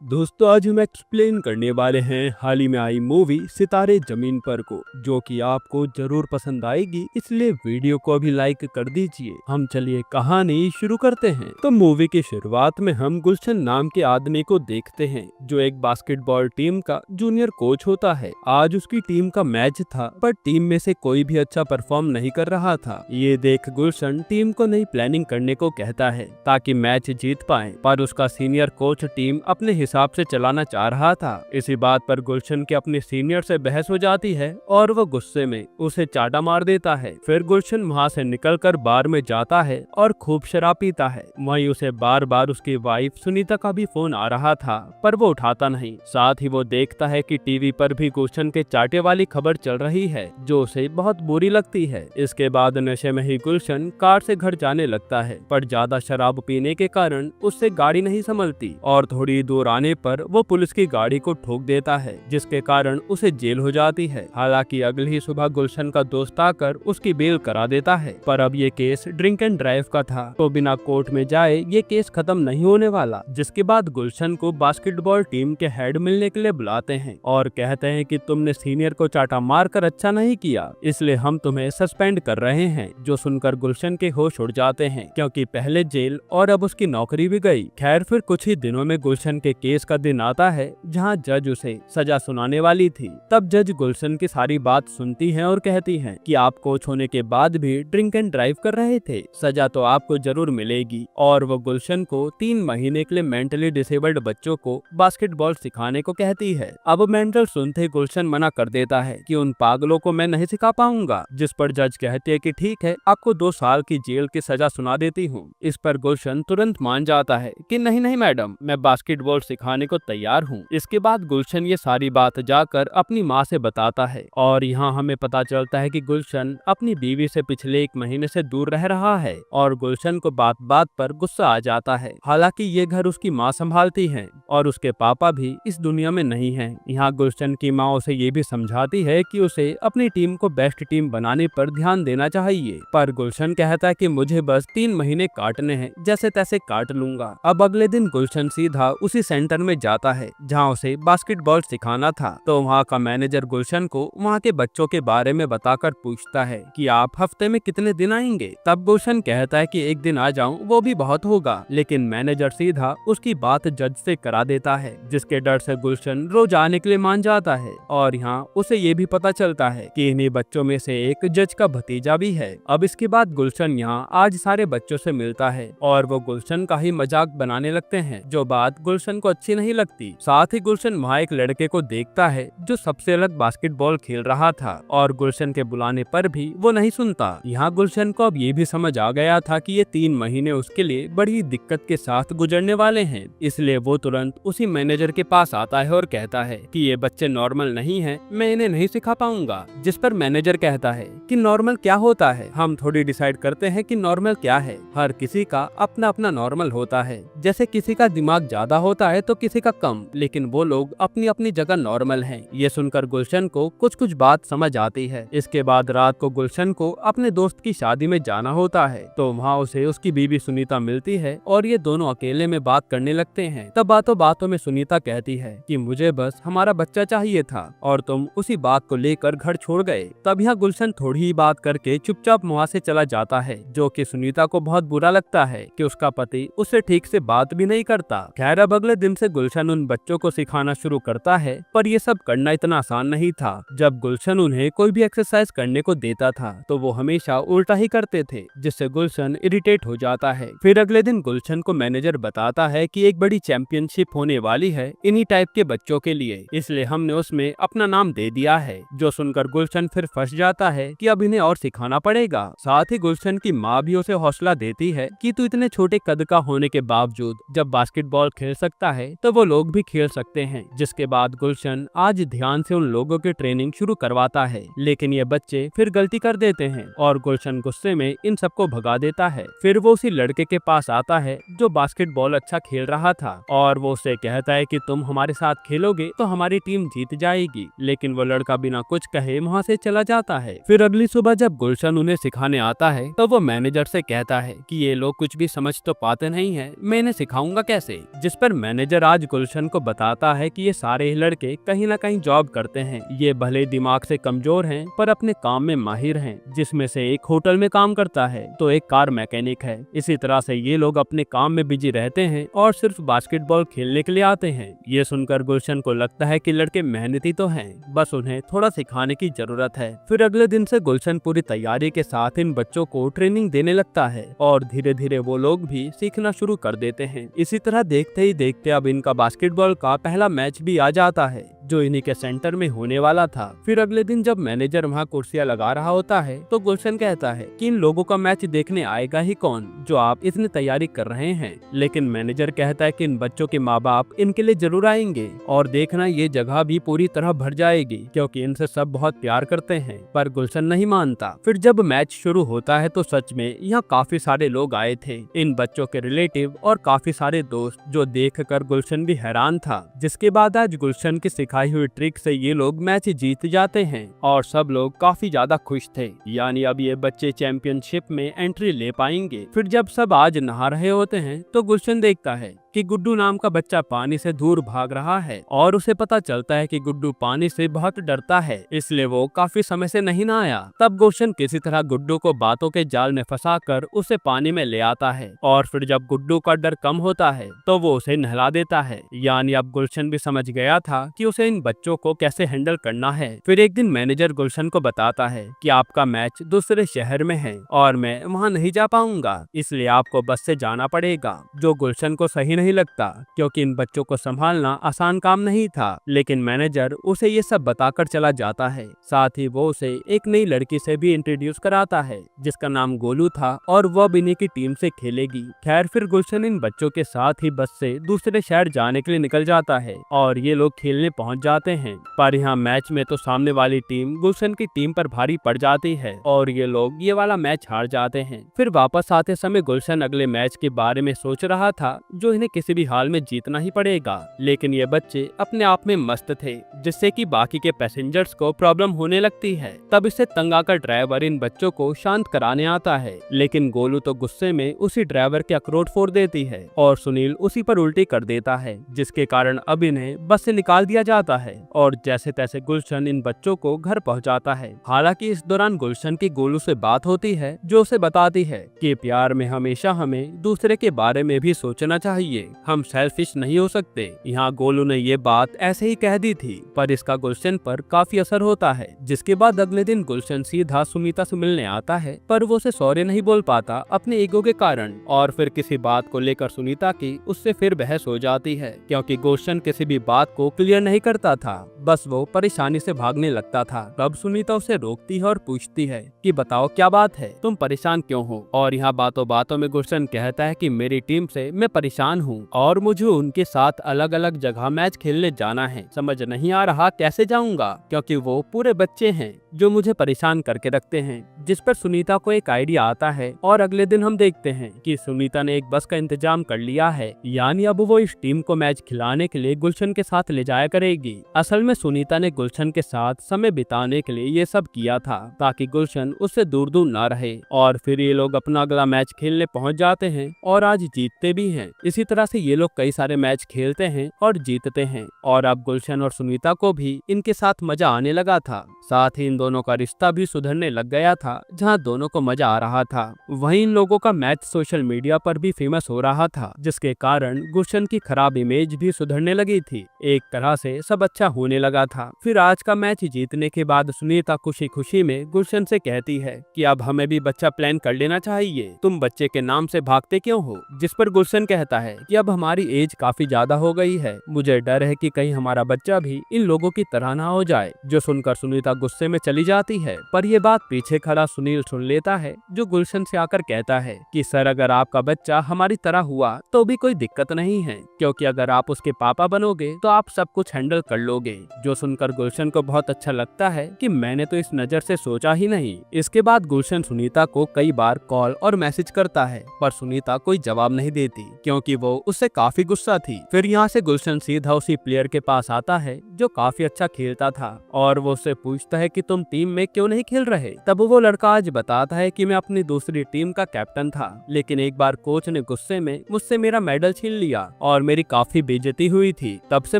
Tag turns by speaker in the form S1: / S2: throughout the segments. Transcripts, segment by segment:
S1: दोस्तों आज हम एक्सप्लेन करने वाले हैं हाल ही में आई मूवी सितारे जमीन पर को, जो कि आपको जरूर पसंद आएगी, इसलिए वीडियो को अभी लाइक कर दीजिए। हम चलिए कहानी शुरू करते हैं। तो मूवी की शुरुआत में हम गुलशन नाम के आदमी को देखते हैं, जो एक बास्केटबॉल टीम का जूनियर कोच होता है। आज उसकी टीम का मैच था, पर टीम में से कोई भी अच्छा परफॉर्म नहीं कर रहा था। ये देख गुलशन टीम को नई प्लानिंग करने को कहता है ताकि मैच जीत पाए, पर उसका सीनियर कोच टीम अपने हिसाब से चलाना चाह रहा था। इसी बात पर गुलशन के अपने सीनियर से बहस हो जाती है और वो गुस्से में उसे चाटा मार देता है। फिर गुलशन वहाँ से निकलकर बार में जाता है और खूब शराब पीता है। वहीं उसे बार बार उसकी वाइफ सुनीता का भी फोन आ रहा था, पर वो उठाता नहीं। साथ ही वो देखता है कि टीवी पर भी गुलशन के चाटे वाली खबर चल रही है, जो उसे बहुत बुरी लगती है। इसके बाद नशे में ही गुलशन कार से घर जाने लगता है, पर ज्यादा शराब पीने के कारण उससे गाड़ी नहीं संभलती और थोड़ी दूर आने पर वो पुलिस की गाड़ी को ठोक देता है, जिसके कारण उसे जेल हो जाती है। हालांकि अगली ही सुबह गुलशन का दोस्त आकर उसकी बेल करा देता है, पर अब ये केस ड्रिंक एंड ड्राइव का था, तो बिना कोर्ट में जाए ये केस खत्म नहीं होने वाला। जिसके बाद गुलशन को बास्केटबॉल टीम के हेड मिलने के लिए बुलाते हैं और कहते हैं कि तुमने सीनियर को चाटा मारकर अच्छा नहीं किया, इसलिए हम तुम्हें सस्पेंड कर रहे हैं। जो सुनकर गुलशन के होश उड़ जाते हैं, क्योंकि पहले जेल और अब उसकी नौकरी भी गई। खैर फिर कुछ ही दिनों में गुलशन के केस का दिन आता है, जहां जज उसे सजा सुनाने वाली थी। तब जज गुलशन की सारी बात सुनती है और कहती है कि आप कोच होने के बाद भी ड्रिंक एंड ड्राइव कर रहे थे, सजा तो आपको जरूर मिलेगी। और वो गुलशन को 3 महीने के लिए मेंटली डिसेबल्ड बच्चों को बास्केटबॉल सिखाने को कहती है। अब मेंटल सुनते गुलशन मना कर देता है कि उन पागलों को मैं नहीं सिखा पाऊंगा, जिस पर जज कहते है कि ठीक है, आपको 2 साल की जेल की सजा सुना देती हूँ। इस पर गुलशन तुरंत मान जाता है कि नहीं नहीं मैडम, मैं बास्केटबॉल सिखाने को तैयार हूँ। इसके बाद गुलशन ये सारी बात जाकर अपनी माँ से बताता है, और यहाँ हमें पता चलता है कि गुलशन अपनी बीवी से पिछले 1 महीने से दूर रह रहा है, और गुलशन को बात बात पर गुस्सा आ जाता है। हालांकि ये घर उसकी माँ संभालती है और उसके पापा भी इस दुनिया में नहीं है। यहाँ गुलशन की माँ उसे ये भी समझाती है कि उसे अपनी टीम को बेस्ट टीम बनाने पर ध्यान देना चाहिए, पर गुलशन कहता है कि मुझे बस 3 महीने काटने हैं, जैसे तैसे काट लूंगा। अब अगले दिन गुलशन सीधा उसी सेंटर में जाता है जहां उसे बास्केटबॉल सिखाना था। तो वहां का मैनेजर गुलशन को वहां के बच्चों के बारे में बताकर पूछता है कि आप हफ्ते में कितने दिन आएंगे। तब गुलशन कहता है कि 1 दिन आ जाऊं वो भी बहुत होगा, लेकिन मैनेजर सीधा उसकी बात जज से करा देता है, जिसके डर से गुलशन रोज आने के लिए मान जाता है। और यहाँ उसे ये भी पता चलता है कि इन्हीं बच्चों में से एक जज का भतीजा भी है। अब इसके बाद गुलशन यहाँ आज सारे बच्चों से मिलता है और वो गुलशन का ही मजाक बनाने लगते हैं, जो बात गुलशन को अच्छी नहीं लगती। साथ ही गुलशन वहाँ एक लड़के को देखता है जो सबसे अलग बास्केटबॉल खेल रहा था, और गुलशन के बुलाने पर भी वो नहीं सुनता। यहाँ गुलशन को अब ये भी समझ आ गया था कि ये 3 महीने उसके लिए बड़ी दिक्कत के साथ गुजरने वाले हैं, इसलिए वो तुरंत उसी मैनेजर के पास आता है और कहता है कि ये बच्चे नॉर्मल नहीं हैं, मैं इन्हें नहीं सिखा पाऊंगा। जिस पर मैनेजर कहता है कि नॉर्मल क्या होता है, हम थोड़ी डिसाइड करते हैं कि नॉर्मल क्या है। हर किसी का अपना अपना नॉर्मल होता है, जैसे किसी का दिमाग ज्यादा होता है तो किसी का कम, लेकिन वो लोग अपनी अपनी जगह नॉर्मल हैं। ये सुनकर गुलशन को कुछ कुछ बात समझ आती है। इसके बाद रात को गुलशन को अपने दोस्त की शादी में जाना होता है, तो वहाँ उसे उसकी बीवी सुनीता मिलती है और ये दोनों अकेले में बात करने लगते हैं। तब बातों बातों में सुनीता कहती है कि मुझे बस हमारा बच्चा चाहिए था और तुम उसी बात को लेकर घर छोड़ गए। तब यहाँ गुलशन थोड़ी ही बात करके चुपचाप वहाँ से चला जाता है, जो कि सुनीता को बहुत बुरा लगता है कि उसका पति उससे ठीक से बात भी नहीं करता। खैर अब अगले दिन से गुलशन उन बच्चों को सिखाना शुरू करता है, पर ये सब करना इतना आसान नहीं था। जब गुलशन उन्हें कोई भी एक्सरसाइज करने को देता था तो वो हमेशा उल्टा ही करते थे, जिससे गुलशन इरिटेट हो जाता है। फिर अगले दिन गुलशन को मैनेजर बताता है कि एक बड़ी चैंपियनशिप होने वाली है इन्हीं टाइप के बच्चों के लिए, इसलिए हमने उसमें अपना नाम दे दिया है। जो सुनकर गुलशन फिर फंस जाता है कि अब इन्हें और सिखाना पड़ेगा। साथ ही गुलशन की माँ भी उसे हौसला देती है कि तू इतने छोटे कद का होने के बावजूद जब बास्केटबॉल खेल सकता है तो वो लोग भी खेल सकते हैं। जिसके बाद गुलशन आज ध्यान से उन लोगों की ट्रेनिंग शुरू करवाता है, लेकिन ये बच्चे फिर गलती कर देते हैं और गुलशन गुस्से में इन सबको भगा देता है। फिर वो उसी लड़के के पास आता है जो बास्केटबॉल अच्छा खेल रहा था, और वो उसे कहता है कि तुम हमारे साथ खेलोगे तो हमारी टीम जीत जाएगी, लेकिन वो लड़का बिना कुछ कहे वहाँ से चला जाता है। फिर अगली सुबह जब गुलशन उन्हें सिखाने आता है तो वो मैनेजर से कहता है कि ये लोग कुछ भी समझ तो पाते नहीं है, मैं इन्हें सिखाऊंगा कैसे। जिस पर मैनेजर मैनेजर आज गुलशन को बताता है कि ये सारे ही लड़के कहीं ना कहीं जॉब करते हैं। ये भले दिमाग से कमजोर हैं पर अपने काम में माहिर हैं, जिसमें से एक होटल में काम करता है तो एक कार मैकेनिक है। इसी तरह से ये लोग अपने काम में बिजी रहते हैं और सिर्फ बास्केटबॉल खेलने के लिए आते हैं। ये सुनकर गुलशन को लगता है कि लड़के मेहनती तो हैं, बस उन्हें थोड़ा सिखाने की जरूरत है। फिर अगले दिन से गुलशन पूरी तैयारी के साथ इन बच्चों को ट्रेनिंग देने लगता है और धीरे धीरे वो लोग भी सीखना शुरू कर देते हैं। इसी तरह देखते ही देखते अब इनका बास्केटबॉल का पहला मैच भी आ जाता है, जो इन्हीं के सेंटर में होने वाला था। फिर अगले दिन जब मैनेजर वहाँ कुर्सियां लगा रहा होता है तो गुलशन कहता है कि इन लोगों का मैच देखने आएगा ही कौन, जो आप इतनी तैयारी कर रहे हैं। लेकिन मैनेजर कहता है कि इन बच्चों के माँ बाप इनके लिए जरूर आएंगे और देखना ये जगह भी पूरी तरह भर जाएगी, क्योंकि इनसे सब बहुत प्यार करते हैं। पर गुलशन नहीं मानता। फिर जब मैच शुरू होता है तो सच में यहाँ काफी सारे लोग आए थे, इन बच्चों के रिलेटिव और काफी सारे दोस्त, जो देखकर गुलशन भी हैरान था। जिसके बाद आज गुलशन की सिखाई हुई ट्रिक से ये लोग मैच जीत जाते हैं और सब लोग काफी ज्यादा खुश थे, यानी अब ये बच्चे चैंपियनशिप में एंट्री ले पाएंगे। फिर जब सब आज नहा रहे होते हैं तो गुलशन देखता है कि गुड्डू नाम का बच्चा पानी से दूर भाग रहा है और उसे पता चलता है कि गुड्डू पानी से बहुत डरता है, इसलिए वो काफी समय से नहीं नहाया। तब गुलशन किसी तरह गुड्डू को बातों के जाल में फंसाकर उसे पानी में ले आता है और फिर जब गुड्डू का डर कम होता है तो वो उसे नहला देता है। यानी अब गुलशन भी समझ गया था कि उसे इन बच्चों को कैसे हैंडल करना है। फिर एक दिन मैनेजर गुलशन को बताता है कि आपका मैच दूसरे शहर में है और मैं वहाँ नहीं जा पाऊंगा, इसलिए आपको बस से जाना पड़ेगा। जो गुलशन को सही नहीं लगता, क्योंकि इन बच्चों को संभालना आसान काम नहीं था। लेकिन मैनेजर उसे ये सब बताकर चला जाता है। साथ ही वो उसे एक नई लड़की से भी इंट्रोड्यूस कराता है, जिसका नाम गोलू था और वह बिनी की टीम से खेलेगी। खैर फिर गुलशन इन बच्चों के साथ ही बस से दूसरे शहर जाने के लिए निकल जाता है और ये लोग खेलने पहुंच जाते हैं। पर यहाँ मैच में तो सामने वाली टीम गुलशन की टीम पर भारी पड़ जाती है और ये लोग ये वाला मैच हार जाते हैं। फिर वापस आते समय गुलशन अगले मैच के बारे में सोच रहा था, जो इन्हें किसी भी हाल में जीतना ही पड़ेगा। लेकिन ये बच्चे अपने आप में मस्त थे, जिससे कि बाकी के पैसेंजर्स को प्रॉब्लम होने लगती है। तब इससे तंग आकर ड्राइवर इन बच्चों को शांत कराने आता है, लेकिन गोलू तो गुस्से में उसी ड्राइवर के अखरोट फोड़ देती है और सुनील उसी पर उल्टी कर देता है, जिसके कारण अब इन्हें बस से निकाल दिया जाता है और जैसे तैसे गुलशन इन बच्चों को घर पहुंचाता है। हालांकि इस दौरान गुलशन की गोलू से बात होती है, जो उसे बताती है कि प्यार में हमेशा हमें दूसरे के बारे में भी सोचना चाहिए, हम सेल्फिश नहीं हो सकते। यहाँ गोलू ने ये बात ऐसे ही कह दी थी, पर इसका गुलशन पर काफी असर होता है। जिसके बाद अगले दिन गुलशन सीधा सुनीता से मिलने आता है, पर वो उसे सॉरी नहीं बोल पाता अपने ईगो के कारण। और फिर किसी बात को लेकर सुनीता की उससे फिर बहस हो जाती है, क्योंकि गुलशन किसी भी बात को क्लियर नहीं करता था, बस वो परेशानी से भागने लगता था। तब सुनीता उसे रोकती है और पूछती है कि बताओ क्या बात है, तुम परेशान क्यों हो। और यहाँ बातों बातों में गुलशन कहता है कि मेरी टीम से मैं परेशान हूँ और मुझे उनके साथ अलग अलग जगह मैच खेलने जाना है, समझ नहीं आ रहा कैसे जाऊंगा, क्योंकि वो पूरे बच्चे हैं जो मुझे परेशान करके रखते हैं। जिस पर सुनीता को एक आइडिया आता है और अगले दिन हम देखते हैं कि सुनीता ने एक बस का इंतजाम कर लिया है, यानी अब वो इस टीम को मैच खिलाने के लिए गुलशन के साथ ले जाया करेगी। असल में सुनीता ने गुलशन के साथ समय बिताने के लिए ये सब किया था, ताकि गुलशन उससे दूर दूर ना रहे। और फिर ये लोग अपना अगला मैच खेलने पहुंच जाते हैं और आज जीतते भी हैं। इसी तरह से ये लोग कई सारे मैच खेलते हैं और जीतते हैं और अब गुलशन और सुनीता को भी इनके साथ मजा आने लगा था। साथ ही इन दोनों का रिश्ता भी सुधरने लग गया था, जहां दोनों को मजा आ रहा था। वहीं इन लोगों का मैच सोशल मीडिया पर भी फेमस हो रहा था, जिसके कारण गुलशन की खराब इमेज भी सुधरने लगी थी। एक तरह से सब अच्छा होने लगा था। फिर आज का मैच जीतने के बाद सुनीता खुशी खुशी में गुलशन से कहती है कि अब हमें भी बच्चा प्लान कर लेना चाहिए, तुम बच्चे के नाम से भागते क्यों हो। जिस पर गुलशन कहता है कि अब हमारी एज काफी ज्यादा हो गई है, मुझे डर है कि कहीं हमारा बच्चा भी इन लोगों की तरह ना हो जाए। जो सुनकर सुनीता गुस्से में चली जाती है, पर यह बात पीछे खड़ा सुनील सुन लेता है, जो गुलशन से आकर कहता है कि सर अगर आपका बच्चा हमारी तरह हुआ तो भी कोई दिक्कत नहीं है, क्योंकि अगर आप उसके पापा बनोगे तो आप सब कुछ हैंडल कर लोगे। जो सुनकर गुलशन को बहुत अच्छा लगता है कि मैंने तो इस नजर से सोचा ही नहीं। इसके बाद गुलशन सुनीता को कई बार कॉल और मैसेज करता है, पर सुनीता कोई जवाब नहीं देती, क्योंकि वो उससे काफी गुस्सा थी। फिर यहाँ से गुलशन सीधा उसी प्लेयर के पास आता है जो काफी अच्छा खेलता था और वो उससे पूछता है कि तुम तुम टीम में क्यों नहीं खेल रहे? तब वो लड़का आज बताता है कि मैं अपनी दूसरी टीम का कैप्टन था, लेकिन एक बार कोच ने गुस्से में मुझसे मेरा मेडल छीन लिया और मेरी काफी बेइज्जती हुई थी। तब से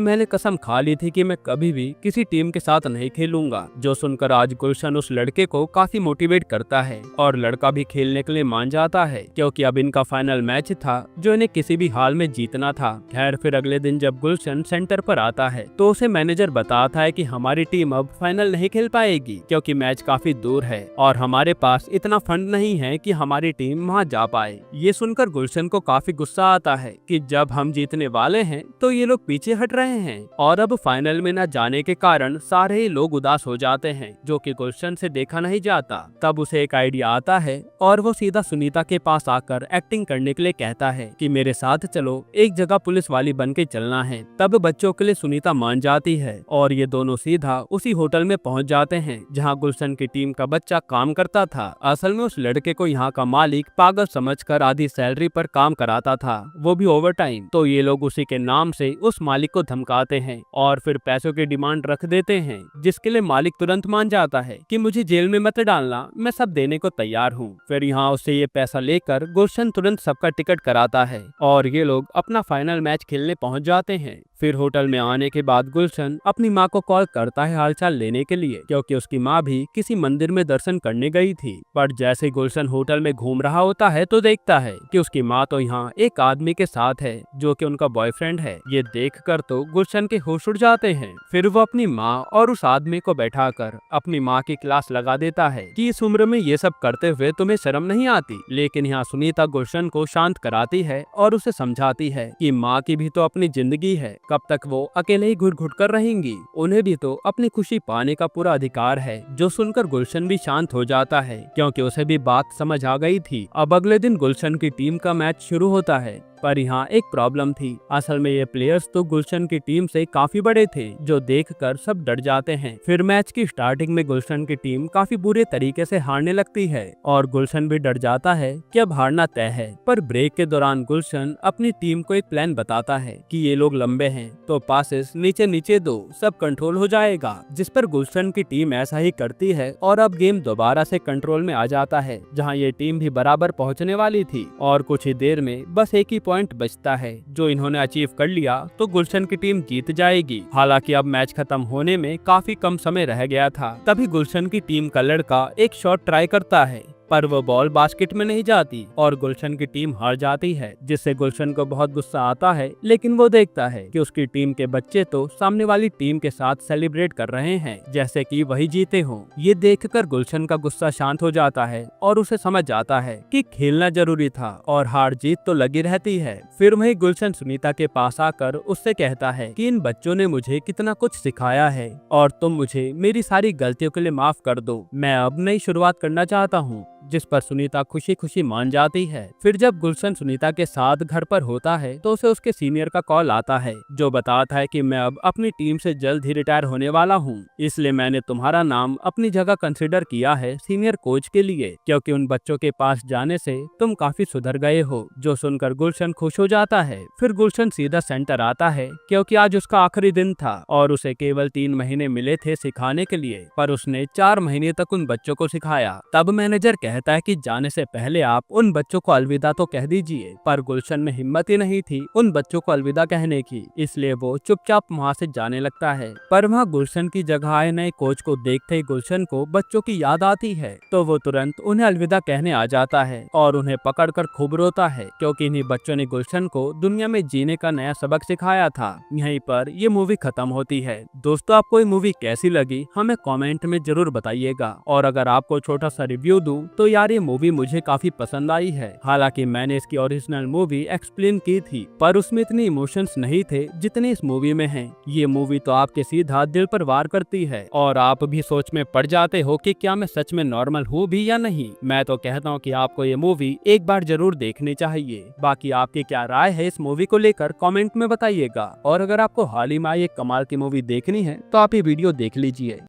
S1: मैंने कसम खा ली थी कि मैं कभी भी किसी टीम के साथ नहीं खेलूंगा। जो सुनकर आज गुलशन उस लड़के को काफी मोटिवेट करता है और लड़का भी खेलने के लिए मान जाता है, क्योंकि अब इनका फाइनल मैच था जो इन्हें किसी भी हाल में जीतना था। खैर फिर अगले दिन जब गुलशन सेंटर पर आता है तो उसे मैनेजर बताता है कि हमारी टीम अब फाइनल नहीं खेल पाएगी क्योंकि मैच काफी दूर है और हमारे पास इतना फंड नहीं है कि हमारी टीम वहां जा पाए। ये सुनकर गुलशन को काफी गुस्सा आता है कि जब हम जीतने वाले हैं तो ये लोग पीछे हट रहे हैं और अब फाइनल में न जाने के कारण सारे ही लोग उदास हो जाते हैं, जो कि गुलशन से देखा नहीं जाता। तब उसे एक आइडिया आता है और वो सीधा सुनीता के पास आकर एक्टिंग करने के लिए कहता है कि मेरे साथ चलो, एक जगह पुलिस वाली बन के चलना है। तब बच्चों के लिए सुनीता मान जाती है और ये दोनों सीधा उसी होटल में पहुंच जाते हैं जहां गुलशन की टीम का बच्चा काम करता था। असल में उस लड़के को यहाँ का मालिक पागल समझकर आधी सैलरी पर काम कराता था, वो भी ओवर टाइम। तो ये लोग उसी के नाम से उस मालिक को धमकाते हैं और फिर पैसों की डिमांड रख देते हैं, जिसके लिए मालिक तुरंत मान जाता है कि मुझे जेल में मत डालना, मैं सब देने को तैयार हूँ। फिर यहाँ उससे ये पैसा लेकर गुलशन तुरंत सबका टिकट कराता है और ये लोग अपना फाइनल मैच खेलने पहुँच जाते हैं। फिर होटल में आने के बाद गुलशन अपनी माँ को कॉल करता है हालचाल लेने के लिए, क्योंकि उसकी माँ भी किसी मंदिर में दर्शन करने गई थी। पर जैसे गुलशन होटल में घूम रहा होता है तो देखता है कि उसकी माँ तो यहाँ एक आदमी के साथ है जो कि उनका बॉयफ्रेंड है। ये देखकर तो गुलशन के होश उड़ जाते हैं। फिर वो अपनी माँ और उस आदमी को बैठाकर अपनी माँ की क्लास लगा देता है कि इस उम्र में ये सब करते हुए तुम्हें शर्म नहीं आती। लेकिन यहाँ सुनीता गुलशन को शांत कराती है और उसे समझाती है कि माँ की भी तो अपनी जिंदगी है, कब तक वो अकेले ही घुट घुट कर रहेंगी, उन्हें भी तो अपनी खुशी पाने का पूरा अधिकार है। जो सुनकर गुलशन भी शांत हो जाता है क्योंकि उसे भी बात समझ आ गई थी। अब अगले दिन गुलशन की टीम का मैच शुरू होता है, पर यहाँ एक प्रॉब्लम थी। असल में ये प्लेयर्स तो गुलशन की टीम से काफी बड़े थे, जो देखकर सब डर जाते हैं। फिर मैच की स्टार्टिंग में गुलशन की टीम काफी बुरे तरीके से हारने लगती है और गुलशन भी डर जाता है कि अब हारना तय है। पर ब्रेक के दौरान गुलशन अपनी टीम को एक प्लान बताता है कि ये लोग लंबे हैं तो पासेस नीचे नीचे दो, सब कंट्रोल हो जाएगा। जिस पर गुलशन की टीम ऐसा ही करती है और अब गेम दोबारा से कंट्रोल में आ जाता है, जहाँ ये टीम भी बराबर पहुँचने वाली थी और कुछ ही देर में बस एक ही पॉइंट बचता है जो इन्होंने अचीव कर लिया तो गुलशन की टीम जीत जाएगी। हालांकि अब मैच खत्म होने में काफी कम समय रह गया था। तभी गुलशन की टीम का लड़का एक शॉट ट्राई करता है, पर वो बॉल बास्केट में नहीं जाती और गुलशन की टीम हार जाती है, जिससे गुलशन को बहुत गुस्सा आता है। लेकिन वो देखता है कि उसकी टीम के बच्चे तो सामने वाली टीम के साथ सेलिब्रेट कर रहे हैं जैसे कि वही जीते हों। ये देखकर गुलशन का गुस्सा शांत हो जाता है और उसे समझ आता है कि खेलना जरूरी था और हार जीत तो लगी रहती है। फिर वही गुलशन सुनीता के पास आकर उससे कहता है कि इन बच्चों ने मुझे कितना कुछ सिखाया है और तुम मुझे मेरी सारी गलतियों के लिए माफ कर दो, मैं अब नई शुरुआत करना चाहता हूँ। जिस पर सुनीता खुशी खुशी मान जाती है। फिर जब गुलशन सुनीता के साथ घर पर होता है तो उसे उसके सीनियर का कॉल आता है जो बताता है कि मैं अब अपनी टीम से जल्द ही रिटायर होने वाला हूँ, इसलिए मैंने तुम्हारा नाम अपनी जगह कंसिडर किया है सीनियर कोच के लिए, क्योंकि उन बच्चों के पास जाने से तुम काफी सुधर गए हो। जो सुनकर गुलशन खुश हो जाता है। फिर गुलशन सीधा सेंटर आता है क्योंकि आज उसका आखिरी दिन था और उसे केवल 3 महीने मिले थे सिखाने के लिए, पर उसने 4 महीने तक उन बच्चों को सिखाया। तब मैनेजर कहता है कि जाने से पहले आप उन बच्चों को अलविदा तो कह दीजिए, पर गुलशन में हिम्मत ही नहीं थी उन बच्चों को अलविदा कहने की, इसलिए वो चुपचाप वहाँ से जाने लगता है। पर वहाँ गुलशन की जगह आए नए कोच को देखते ही गुलशन को बच्चों की याद आती है, तो वो तुरंत उन्हें अलविदा कहने आ जाता है और उन्हें पकड़कर खूब रोता है, क्योंकि इन्हीं बच्चों ने गुलशन को दुनिया में जीने का नया सबक सिखाया था। यहीं पर ये मूवी खत्म होती है। दोस्तों, आपको ये मूवी कैसी लगी हमें कमेंट में जरूर बताइएगा, और अगर आपको छोटा सा रिव्यू दूं तो यार ये मूवी मुझे काफी पसंद आई है। हालांकि मैंने इसकी ओरिजिनल मूवी एक्सप्लेन की थी, पर उसमें इतने इमोशंस नहीं थे जितने इस मूवी में हैं। ये मूवी तो आपके सीधा दिल पर वार करती है और आप भी सोच में पड़ जाते हो कि क्या मैं सच में नॉर्मल हूँ भी या नहीं। मैं तो कहता हूँ कि आपको ये मूवी एक बार जरूर देखनी चाहिए। बाकी आपकी क्या राय है इस मूवी को लेकर कमेंट में बताइएगा, और अगर आपको हाल ही में एक कमाल की मूवी देखनी है तो आप ये वीडियो देख लीजिए।